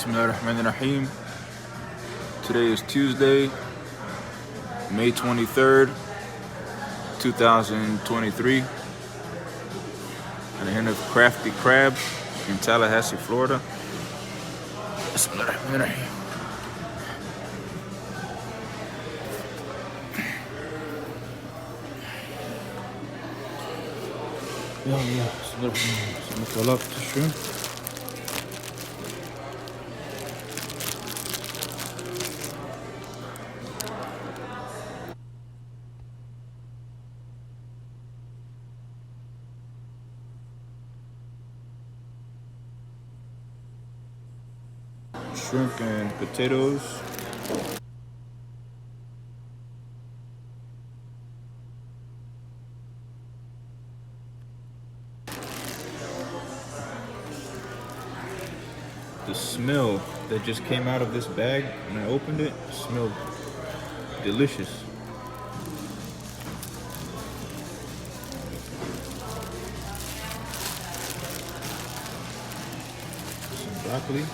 Bismillahirrahmanirrahim. Today is Tuesday, May 23rd, 2023. And the end of Crafty Crab in Tallahassee, Florida. Bismillahirrahmanirrahim. Yeah. Bismillahirrahmanirrahim. Shrimp and potatoes. The smell that just came out of this bag when I opened it smelled delicious. Some broccoli.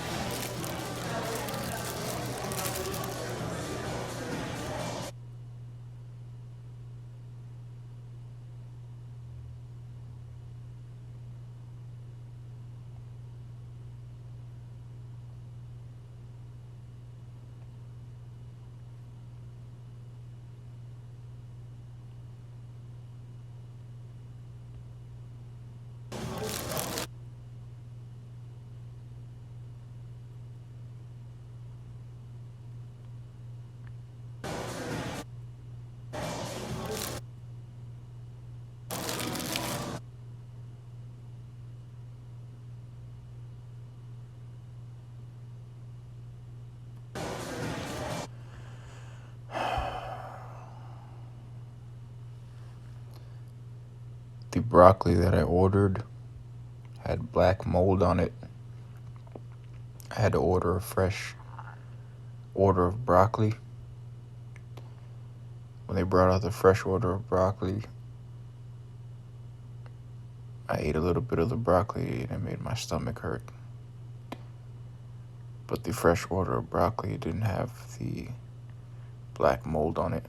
The broccoli that I ordered had black mold on it. I had to order a fresh order of broccoli. When they brought out the fresh order of broccoli, I ate a little bit of the broccoli and it made my stomach hurt. But the fresh order of broccoli didn't have the black mold on it.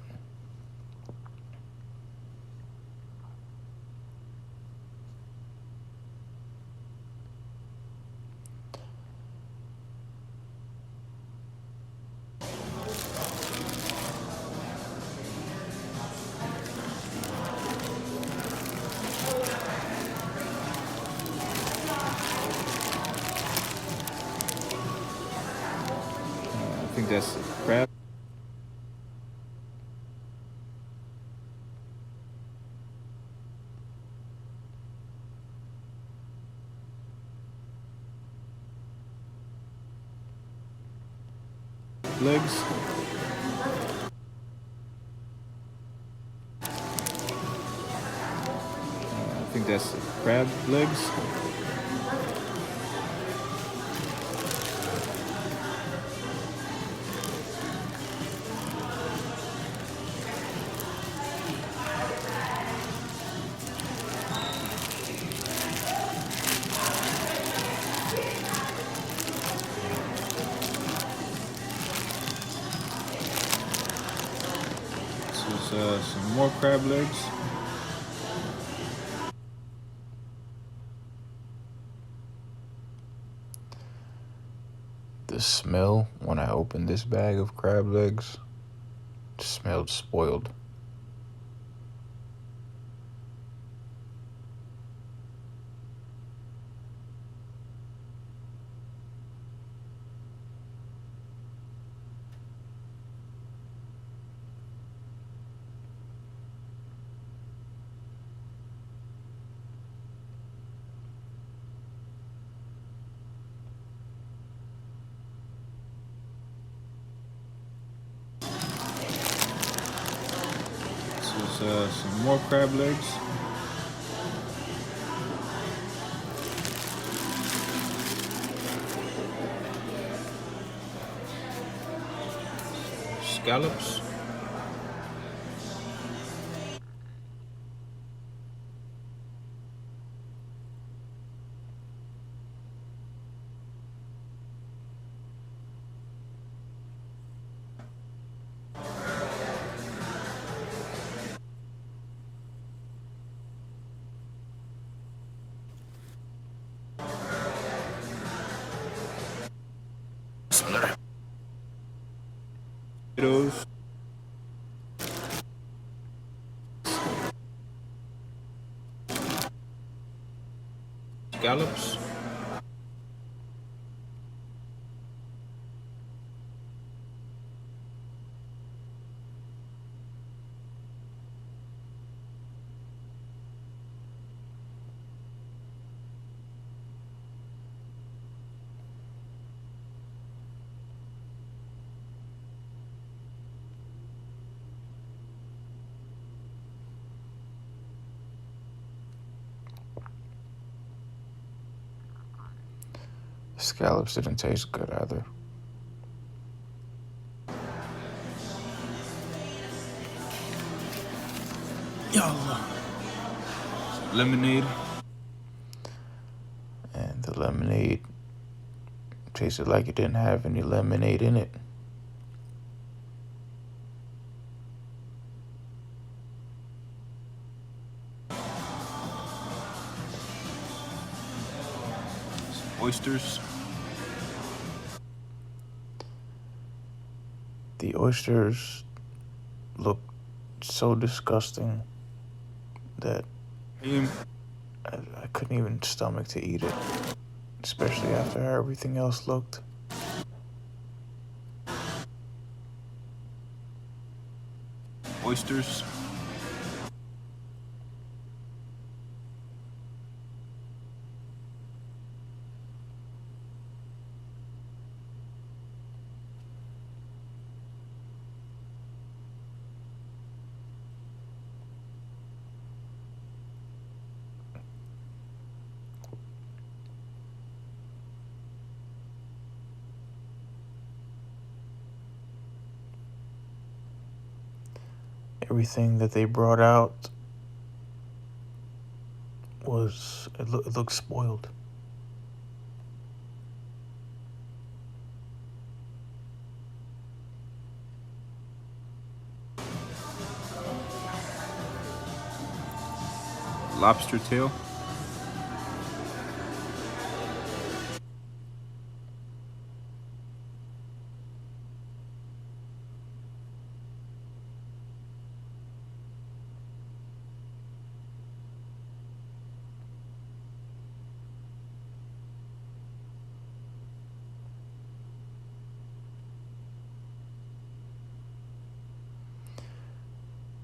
I think that's crab. Legs. I think that's crab legs. This is some more crab legs. The smell when I opened this bag of crab legs smelled spoiled. Some more crab legs. Scallops. Potatoes. Scallops. Scallops didn't taste good either. Yallah. Lemonade. And the lemonade tasted like it didn't have any lemonade in it. Oysters. The oysters looked so disgusting that I couldn't even stomach to eat it, especially after how everything else looked. Oysters. Everything that they brought out it looked spoiled. Lobster tail.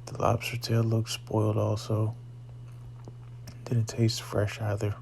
The lobster tail looked spoiled also. Didn't taste fresh either.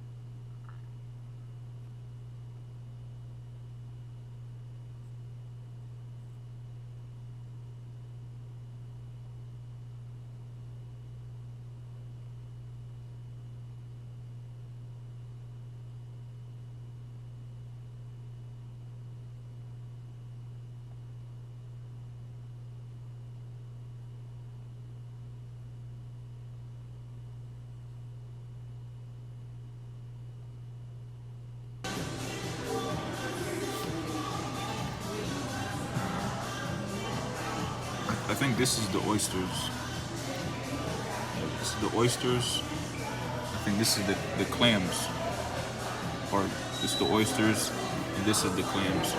I think this is the oysters. This is the oysters. I think this is the clams. Or this is the oysters, and this is the clams.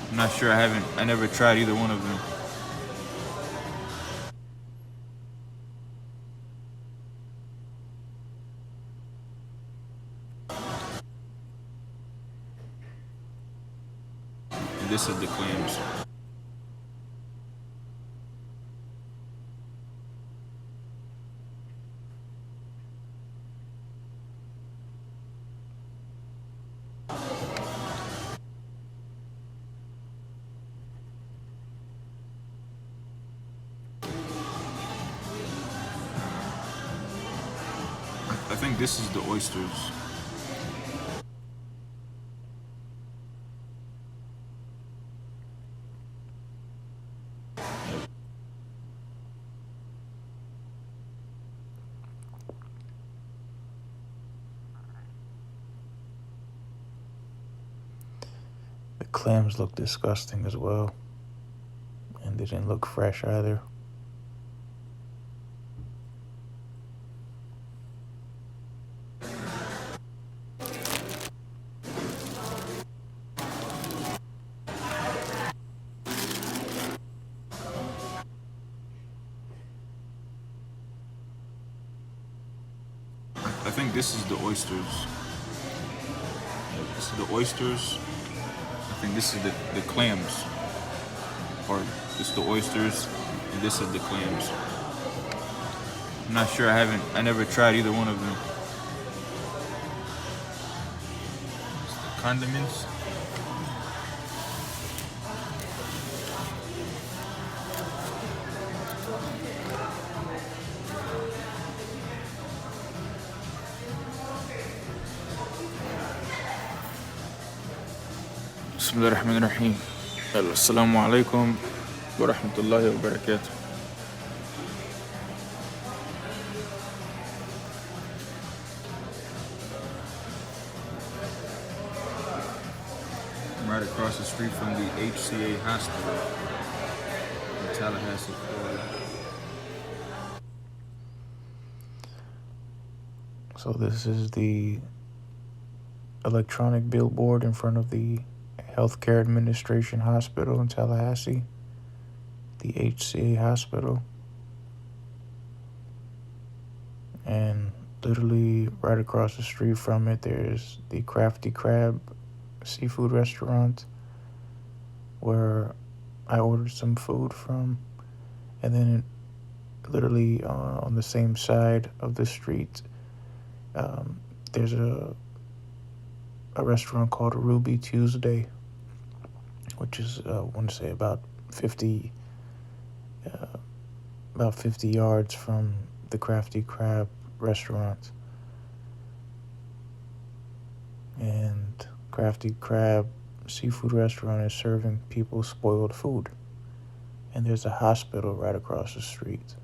I'm not sure, I never tried either one of them. And this is the clams. I think this is the oysters. The clams looked disgusting as well, and they didn't look fresh either. think this is the oysters. This is the oysters. I think this is the clams. Or this is the oysters, and this is the clams. I'm not sure. I never tried either one of them. It's the condiments. Bismillahirrahmanirrahim. Assalamu alaikum wa rahmatullahi wa barakatuh. I'm right across the street from the HCA hospital in Tallahassee, Florida. So this is the electronic billboard in front of the Healthcare Administration Hospital in Tallahassee, the HCA hospital. And literally right across the street from it, there's the Crafty Crab seafood restaurant where I ordered some food from. And then literally on the same side of the street, there's a restaurant called Ruby Tuesday, which is I want to say about 50 yards from the Crafty Crab restaurant. And Crafty Crab seafood restaurant is serving people spoiled food. And there's a hospital right across the street.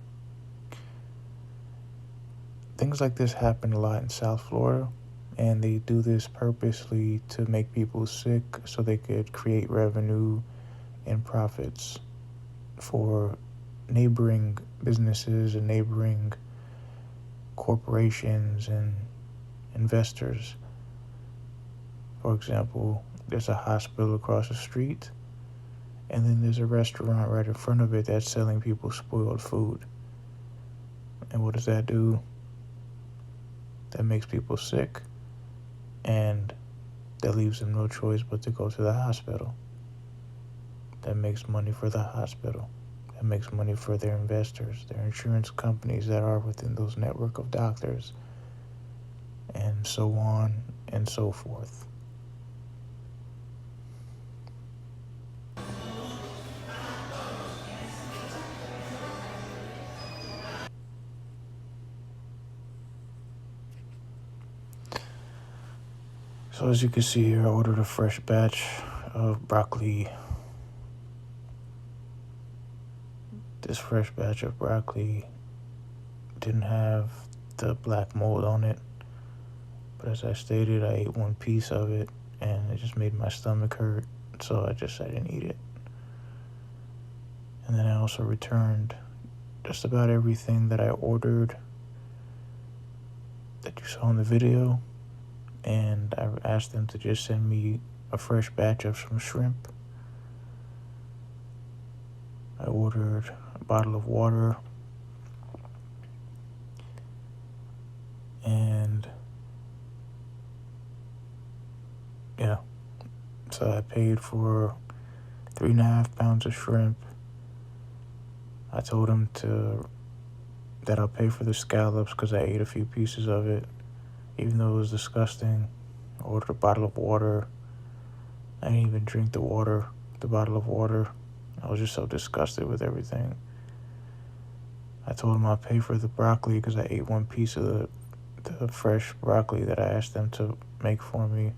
Things like this happen a lot in South Florida, and they do this purposely to make people sick so they could create revenue and profits for neighboring businesses and neighboring corporations and investors. For example, there's a hospital across the street, and then there's a restaurant right in front of it that's selling people spoiled food. And what does that do? That makes people sick, and that leaves them no choice but to go to the hospital. That makes money for the hospital. That makes money for their investors, their insurance companies that are within those network of doctors, and so on and so forth. So as you can see here, I ordered a fresh batch of broccoli. This fresh batch of broccoli didn't have the black mold on it, but as I stated, I ate one piece of it and it just made my stomach hurt, so I didn't eat it. And then I also returned just about everything that I ordered that you saw in the video. And I asked them to just send me a fresh batch of some shrimp. I ordered a bottle of water and yeah, so I paid for 3.5 pounds of shrimp. I told them that I'll pay for the scallops because I ate a few pieces of it. Even though it was disgusting, I ordered a bottle of water. I didn't even drink the bottle of water. I was just so disgusted with everything. I told them I'll pay for the broccoli because I ate one piece of the fresh broccoli that I asked them to make for me,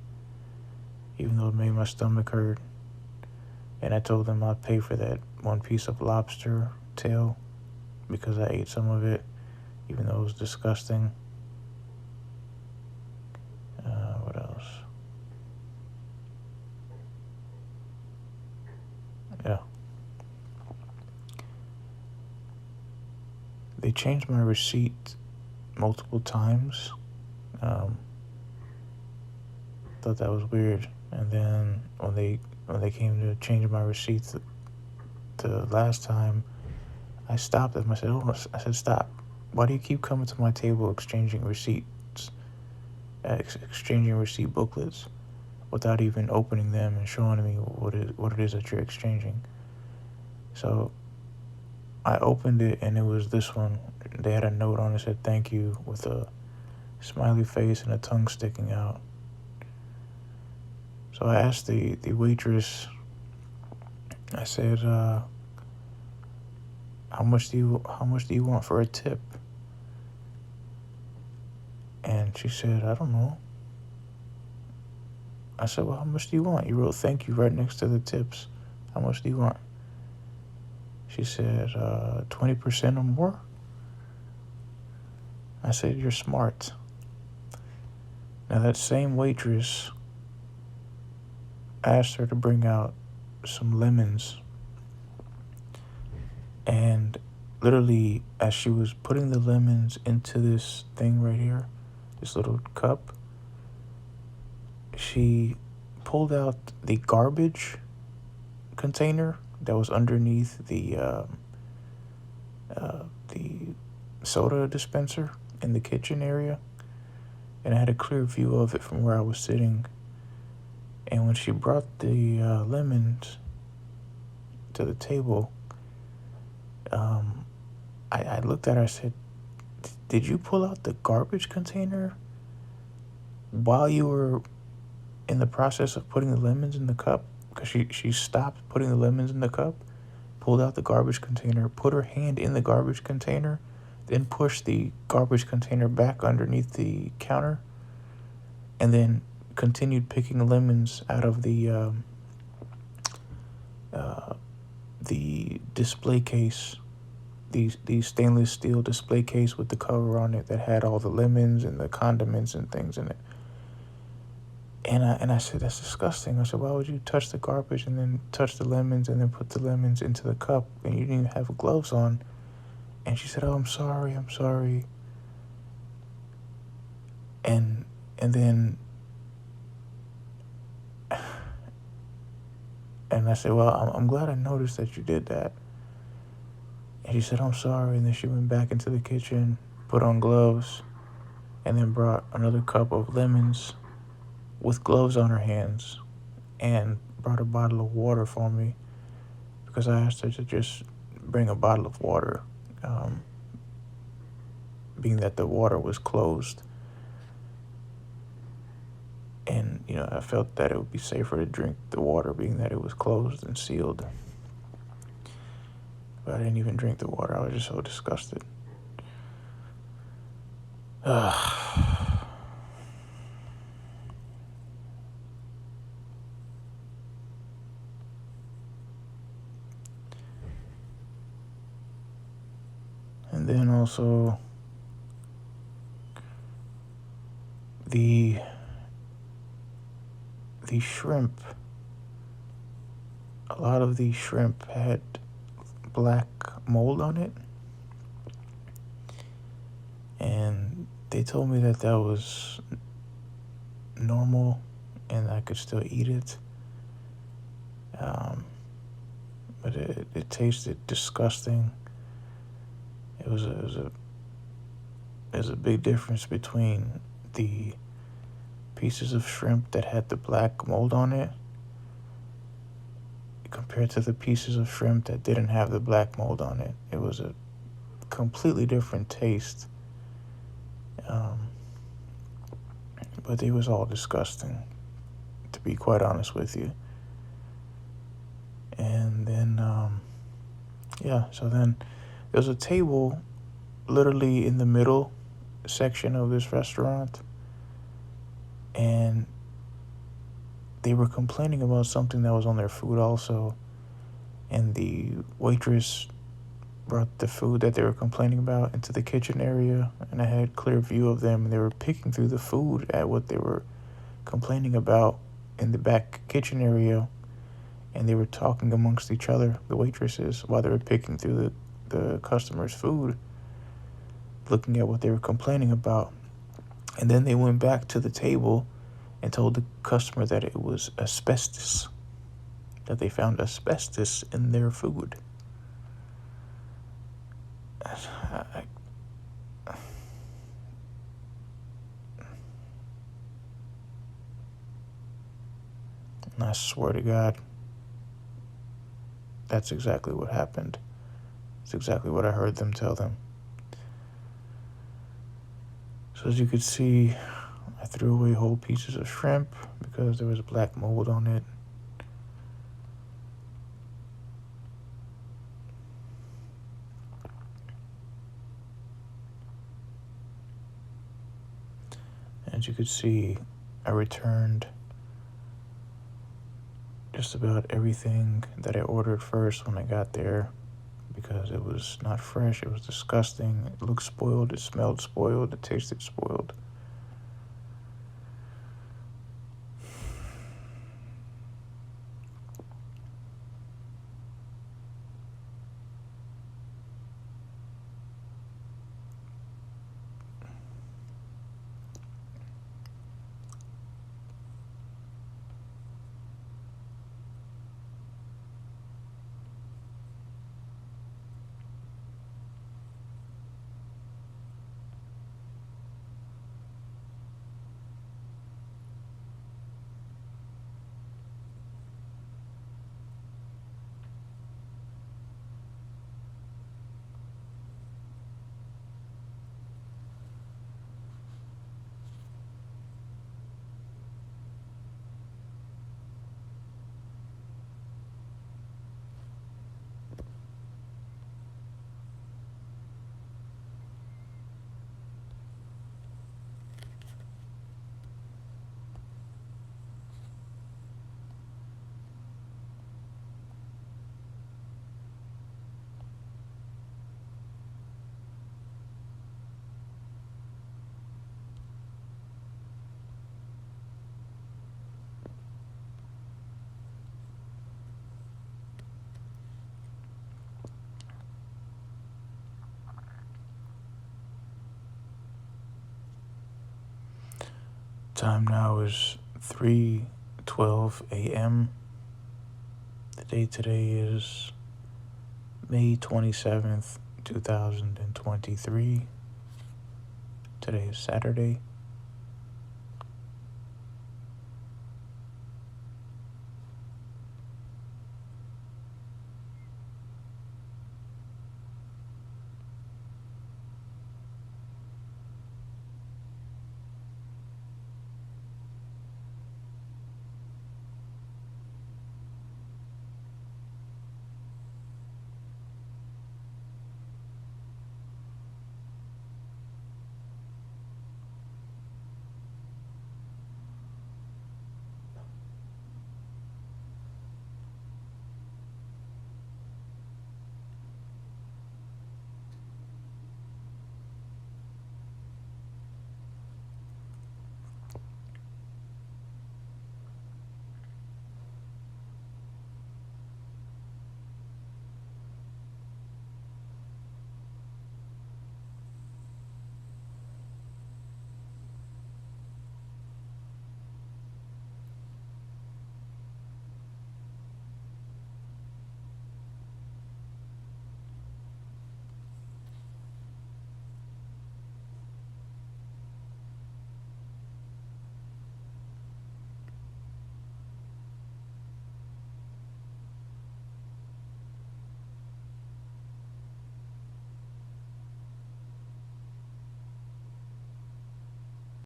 even though it made my stomach hurt. And I told them I'd pay for that one piece of lobster tail because I ate some of it, even though it was disgusting. What else? Yeah. They changed my receipt multiple times. Thought that was weird. And then when they came to change my receipt the last time, I stopped them. I said, stop. Why do you keep coming to my table exchanging receipts? exchanging receipt booklets without even opening them and showing me what it is that you're exchanging. So I opened it, and it was this one. They had a note on it that said "thank you" with a smiley face and a tongue sticking out. So I asked the waitress, I said, how much do you want for a tip? And she said, I don't know. I said, well, how much do you want? You wrote "thank you" right next to the tips. How much do you want? She said, 20% or more. I said, you're smart. Now that same waitress asked her to bring out some lemons, and literally as she was putting the lemons into this thing right here, this little cup, she pulled out the garbage container that was underneath the soda dispenser in the kitchen area, and I had a clear view of it from where I was sitting. And when she brought the lemons to the table, I looked at her. I said, "Did you pull out the garbage container while you were in the process of putting the lemons in the cup?" Because she stopped putting the lemons in the cup, pulled out the garbage container, put her hand in the garbage container, then pushed the garbage container back underneath the counter, and then continued picking lemons out of the display case, the stainless steel display case with the cover on it that had all the lemons and the condiments and things in it. And I said, that's disgusting. I said, why would you touch the garbage and then touch the lemons and then put the lemons into the cup and you didn't even have gloves on? And she said, oh, I'm sorry. And then, and I said, well, I'm glad I noticed that you did that. And she said, I'm sorry. And then she went back into the kitchen, put on gloves, and then brought another cup of lemons with gloves on her hands, and brought a bottle of water for me, because I asked her to just bring a bottle of water, being that the water was closed. And, I felt that it would be safer to drink the water being that it was closed and sealed. But I didn't even drink the water. I was just so disgusted. And then also the shrimp. A lot of the shrimp had black mold on it. And they told me that was normal and I could still eat it. But it tasted disgusting. It was a big difference between the pieces of shrimp that had the black mold on it compared to the pieces of shrimp that didn't have the black mold on it. It was a completely different taste. But it was all disgusting, to be quite honest with you. And then, so then there's a table literally in the middle section of this restaurant, and they were complaining about something that was on their food also, and the waitress brought the food that they were complaining about into the kitchen area, and I had a clear view of them, and they were picking through the food at what they were complaining about in the back kitchen area, and they were talking amongst each other, the waitresses, while they were picking through the customers' food, looking at what they were complaining about. And then they went back to the table and told the customer that it was asbestos, that they found asbestos in their food. And I swear to God, that's exactly what happened. It's exactly what I heard them tell them. So as you could see, I threw away whole pieces of shrimp because there was black mold on it. As you could see, I returned just about everything that I ordered first when I got there because it was not fresh. It was disgusting. It looked spoiled. It smelled spoiled. It tasted spoiled. Time now is 3:12 a.m. The date today is May 27th, 2023. Today is Saturday.